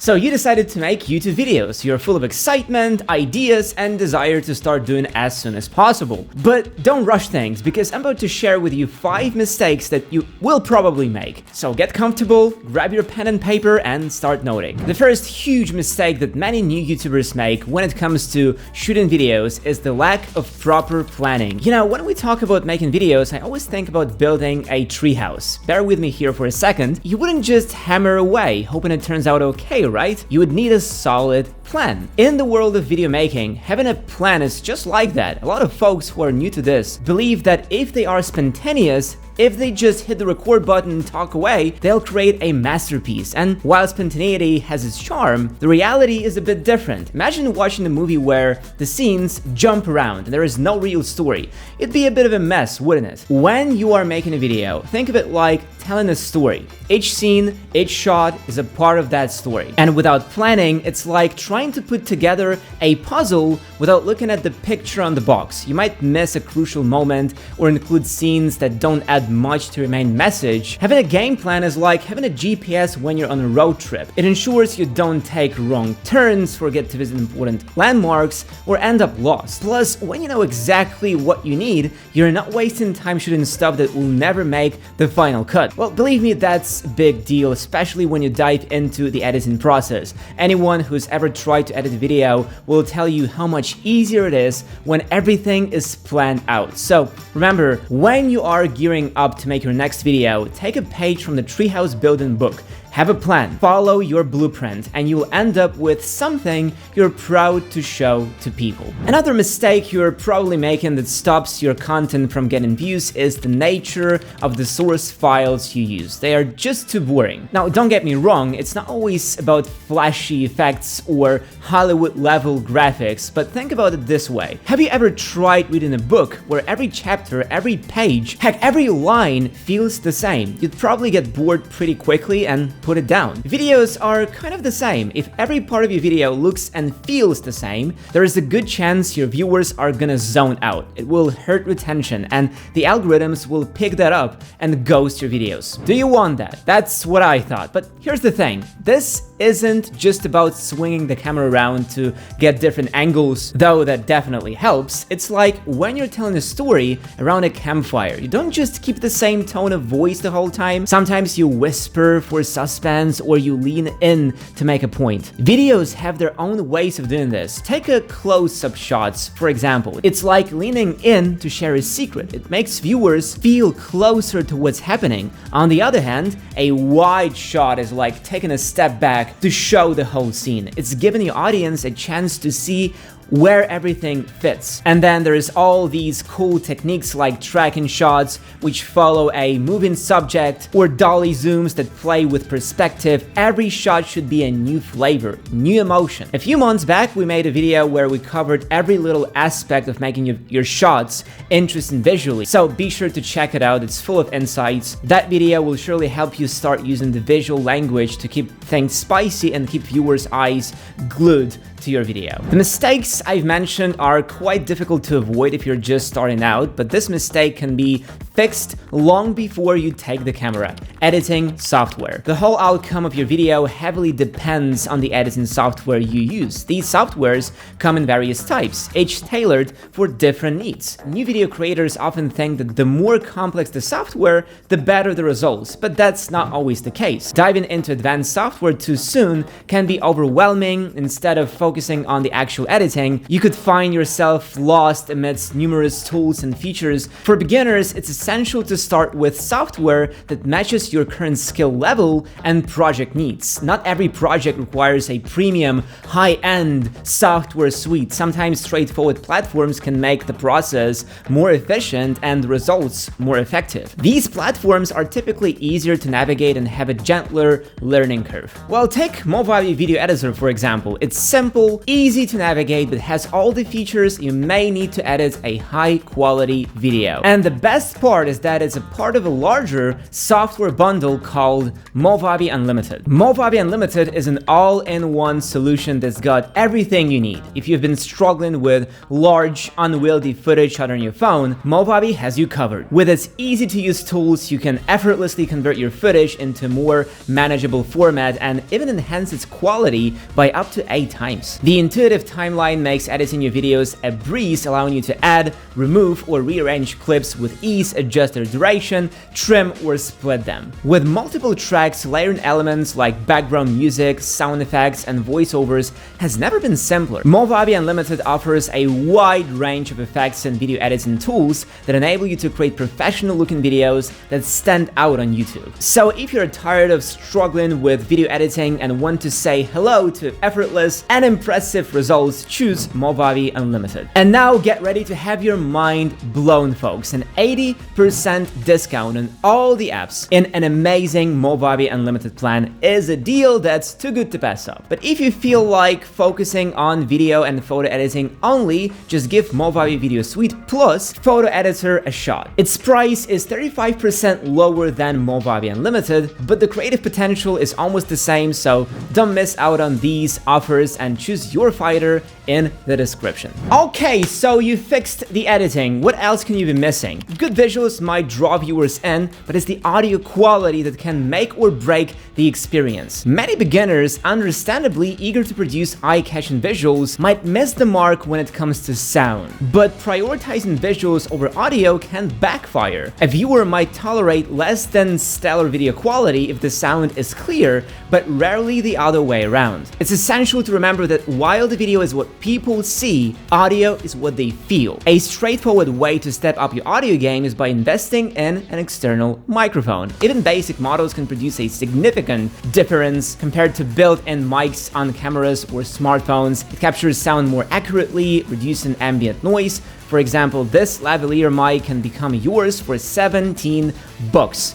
So you decided to make YouTube videos. You're full of excitement, ideas, and desire to start doing as soon as possible. But don't rush things, because I'm about to share with you 5 mistakes that you will probably make. So get comfortable, grab your pen and paper, and start noting. The first huge mistake that many new YouTubers make when it comes to shooting videos is the lack of proper planning. You know, when we talk about making videos, I always think about building a treehouse. Bear with me here for a second. You wouldn't just hammer away, hoping it turns out okay, right? You would need a solid plan. In the world of video making, having a plan is just like that. A lot of folks who are new to this believe that if they are spontaneous, if they just hit the record button and talk away, they'll create a masterpiece. And while spontaneity has its charm, the reality is a bit different. Imagine watching a movie where the scenes jump around and there is no real story. It'd be a bit of a mess, wouldn't it? When you are making a video, think of it like telling a story. Each scene, each shot is a part of that story. And without planning, it's like trying to put together a puzzle without looking at the picture on the box. You might miss a crucial moment or include scenes that don't add much to your main message. Having a game plan is like having a GPS when you're on a road trip. It ensures you don't take wrong turns, forget to visit important landmarks, or end up lost. Plus, when you know exactly what you need, you're not wasting time shooting stuff that will never make the final cut. Well, believe me, that's a big deal, especially when you dive into the editing process. Anyone who's ever tried to edit a video will tell you how much easier it is when everything is planned out. So remember, when you are gearing up to make your next video, take a page from the Treehouse Building book. Have a plan, follow your blueprint, and you'll end up with something you're proud to show to people. Another mistake you're probably making that stops your content from getting views is the nature of the source files you use. They are just too boring. Now, don't get me wrong, it's not always about flashy effects or Hollywood-level graphics, but think about it this way. Have you ever tried reading a book where every chapter, every page, heck, every line feels the same? You'd probably get bored pretty quickly and put it down. Videos are kind of the same. If every part of your video looks and feels the same, there is a good chance your viewers are gonna zone out. It will hurt retention, and the algorithms will pick that up and ghost your videos. Do you want that? That's what I thought. But here's the thing. This isn't just about swinging the camera around to get different angles, though that definitely helps. It's like when you're telling a story around a campfire. You don't just keep the same tone of voice the whole time. Sometimes you whisper for suspense or you lean in to make a point. Videos have their own ways of doing this. Take a close-up shots, for example. It's like leaning in to share a secret. It makes viewers feel closer to what's happening. On the other hand, a wide shot is like taking a step back to show the whole scene. It's giving the audience a chance to see where everything fits. And then there's all these cool techniques like tracking shots, which follow a moving subject, or dolly zooms that play with perspective. Every shot should be a new flavor, new emotion. A few months back, we made a video where we covered every little aspect of making your shots interesting visually. So be sure to check it out, it's full of insights. That video will surely help you start using the visual language to keep things spicy and keep viewers' eyes glued to your video. The mistakes I've mentioned are quite difficult to avoid if you're just starting out, but this mistake can be fixed long before you take the camera. Editing software. The whole outcome of your video heavily depends on the editing software you use. These softwares come in various types, each tailored for different needs. New video creators often think that the more complex the software, the better the results, but that's not always the case. Diving into advanced software too soon can be overwhelming. Instead of focusing on the actual editing, you could find yourself lost amidst numerous tools and features. For beginners, it's essential to start with software that matches your current skill level and project needs. Not every project requires a premium, high-end software suite. Sometimes straightforward platforms can make the process more efficient and the results more effective. These platforms are typically easier to navigate and have a gentler learning curve. Well, take Movavi Video Editor, for example. It's simple, easy to navigate, but has all the features you may need to edit a high-quality video. And the best part part is that it's a part of a larger software bundle called Movavi Unlimited. Movavi Unlimited is an all-in-one solution that's got everything you need. If you've been struggling with large, unwieldy footage shot on your phone, Movavi has you covered. With its easy-to-use tools, you can effortlessly convert your footage into more manageable format and even enhance its quality by up to 8 times. The intuitive timeline makes editing your videos a breeze, allowing you to add, remove, or rearrange clips with ease, adjust their duration, trim, or split them. With multiple tracks, layering elements like background music, sound effects, and voiceovers has never been simpler. Movavi Unlimited offers a wide range of effects and video editing tools that enable you to create professional-looking videos that stand out on YouTube. So if you're tired of struggling with video editing and want to say hello to effortless and impressive results, choose Movavi Unlimited. And now get ready to have your mind blown, folks. An 80% discount on all the apps in an amazing Movavi Unlimited plan is a deal that's too good to pass up. But if you feel like focusing on video and photo editing only, just give Movavi Video Suite Plus Photo Editor a shot. Its price is 35% lower than Movavi Unlimited, but the creative potential is almost the same, so don't miss out on these offers and choose your fighter in the description. Okay, so you fixed the editing. What else can you be missing? Good visuals might draw viewers in, but it's the audio quality that can make or break the experience. Many beginners, understandably eager to produce eye-catching visuals, might miss the mark when it comes to sound. But prioritizing visuals over audio can backfire. A viewer might tolerate less than stellar video quality if the sound is clear, but rarely the other way around. It's essential to remember that while the video is what people see, audio is what they feel. A straightforward way to step up your audio game is by investing in an external microphone. Even basic models can produce a significant difference compared to built-in mics on cameras or smartphones. It captures sound more accurately, reducing ambient noise. For example, this lavalier mic can become yours for $17.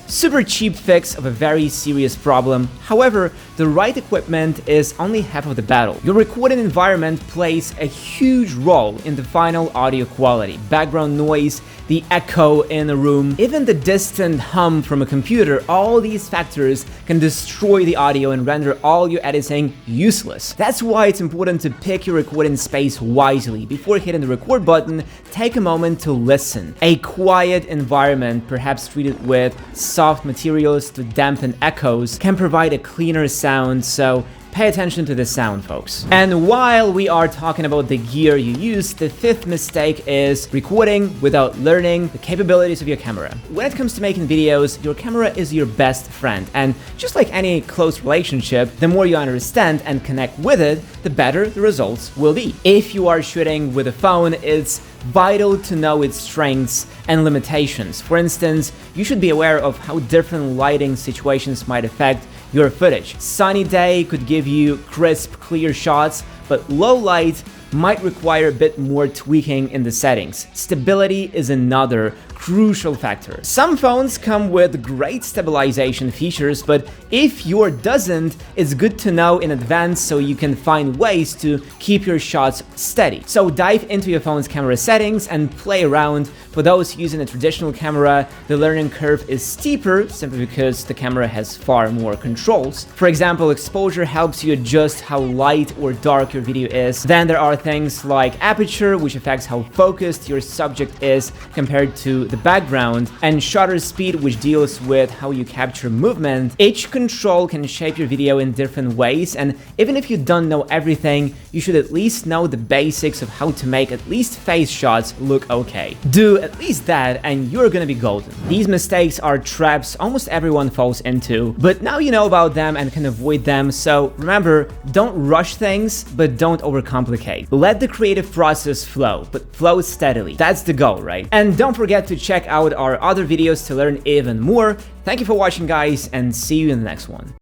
Super cheap fix of a very serious problem. However, the right equipment is only half of the battle. Your recording environment plays a huge role in the final audio quality. Background noise, the echo in a room, even the distant hum from a computer, all these factors can destroy the audio and render all your editing useless. That's why it's important to pick your recording space wisely. Before hitting the record button, take a moment to listen. A quiet environment, perhaps treated with soft materials to dampen echoes, can provide a cleaner sound, so pay attention to the sound, folks. And while we are talking about the gear you use, the 5th mistake is recording without learning the capabilities of your camera. When it comes to making videos, your camera is your best friend, and just like any close relationship, the more you understand and connect with it, the better the results will be. If you are shooting with a phone, it's vital to know its strengths and limitations. For instance, you should be aware of how different lighting situations might affect your footage. Sunny day could give you crisp, clear shots, but low light might require a bit more tweaking in the settings. Stability is another crucial factor. Some phones come with great stabilization features, but if yours doesn't, it's good to know in advance so you can find ways to keep your shots steady. So dive into your phone's camera settings and play around. For those using a traditional camera, the learning curve is steeper simply because the camera has far more controls. For example, exposure helps you adjust how light or dark your video is. Then there are things like aperture, which affects how focused your subject is compared to the background, and shutter speed, which deals with how you capture movement. Each control can shape your video in different ways, and even if you don't know everything, you should at least know the basics of how to make at least face shots look okay. Do at least that and you're gonna be golden. These mistakes are traps almost everyone falls into, but now you know about them and can avoid them, so remember, don't rush things, but don't overcomplicate. Let the creative process flow, but flow steadily. That's the goal, right? And don't forget to check out our other videos to learn even more. Thank you for watching, guys, and see you in the next one.